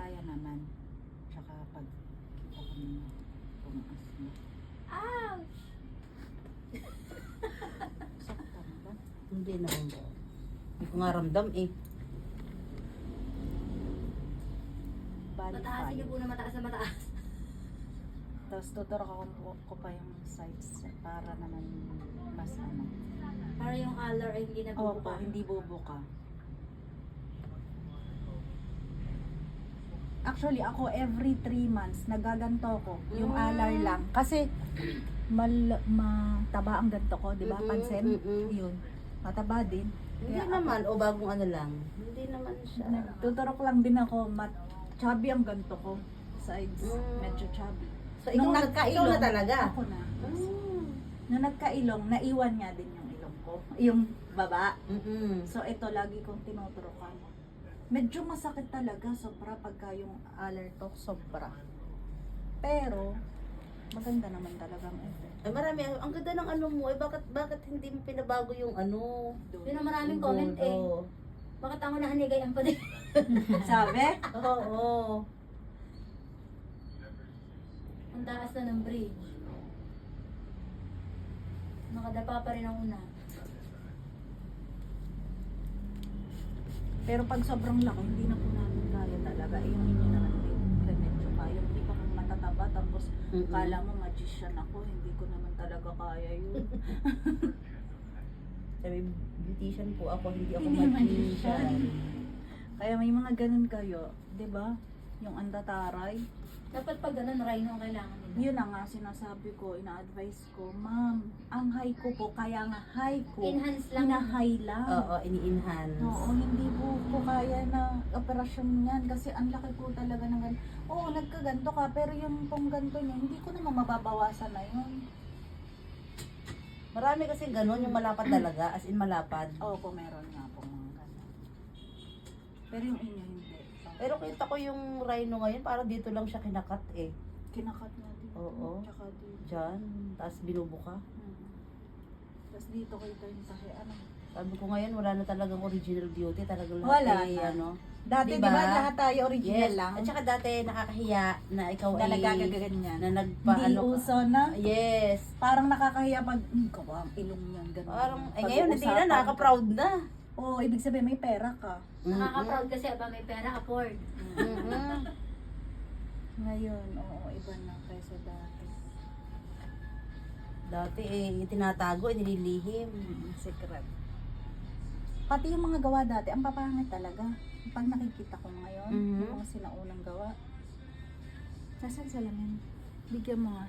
kaya naman. Tsaka pag kita ko na tumaas na. Ouch! Saktan ba? Hindi naman po. Hindi ko nga ramdam eh. Bali Mataasin niyo 5. po na mataas na mataas. Tapos tuturo ko pa yung sides para naman mas ano. Para yung color ay hindi Opo, nabubuka. hindi bubuka. Actually, ako every 3 months nagaganto ko yung alar lang. Kasi mataba ang ganto ko, di ba? Pansin? Yun. Mataba din. Hindi Kaya naman, o bagong ano lang. Hindi naman siya. Tuturok lang din ako, chubby ang ganto ko. Sides, medyo chubby. So, ikaw na talaga? Ako na. Mm. Nung nagkailong, naiwan nga din yung ilong ko. Yung baba. Mm-mm. So, ito lagi kong tinuturukan. Medyo masakit talaga, sobra pagka yung allertok, sobra. Pero, maganda naman talagang effect. Ay, marami. Ang ganda ng ano mo. Eh, bakit hindi mo pinabago yung ano? Yun ang maraming yung comment eh. gold, Bakit ako nahanigayan pa din? Sabi? Oo. Ang taas na ng bridge. Nakadapa pa rin ang una. Pero pag sobrang laki, hindi na po namin kaya talaga. Eh, yung inyo naman may medyo kaya. Hindi pa kami matataba. Tapos, kala mo magician ako. Hindi ko naman talaga kaya yun. Sabi, beautician po ako, hindi ako Hindi magician. Kaya may mga ganun kayo. 'Di ba? Yung andataray. Dapat pag ganun, rhino ang kailangan nila. Yun na nga sinasabi ko, ina-advise ko, ma'am, ang high ko po, kaya nga high ko, Enhance lang. high lang. Oo, ini-enhance. Oo, hindi po kaya na operasyon yan kasi ang laki po talaga ng ganito. Oo, nagkaganto ka, pero yung pong ganto niya, hindi ko naman mababawasan na yun. Marami kasi ganun, yung malapad talaga, as in malapad. Oo po, meron nga po mga ganun. Pero yung inyo hindi. Pero kita ko yung rhino ngayon, parang dito lang siya kinakat eh. Kinakat nga dito. Oo. Tsaka dito. Diyan, tapos binubuka. Tapos dito kita yung tahi, ano. Sabi ko ngayon, wala na talagang original beauty, talagang lahat Wala eh, na. ano. Dati, Diba? di ba, lahat tayo original Yes, lang? at saka dati nakakahiya na ikaw Na ay nagkakaganyan. na nagpa Hindi ano ka. uso na. Yes. Parang nakakahiya pag, kawa ang ilong niyan, ganun. Parang, Pag ngayon hindi na, uusapan nakaka-proud na. ka. Oo, ibig sabihin may pera ka. Nakaka-proud kasi aba may pera, afford. Mm-mm. Ngayon, oo, iba na kaysa dati. Dati eh, tinatago, nililihim. Secret. Pati yung mga gawa dati, ang papangit talaga. Pag nakikita ko ngayon, Mhm. yung mga sinaunang gawa. Nasaan salamin? Bigyan mo nga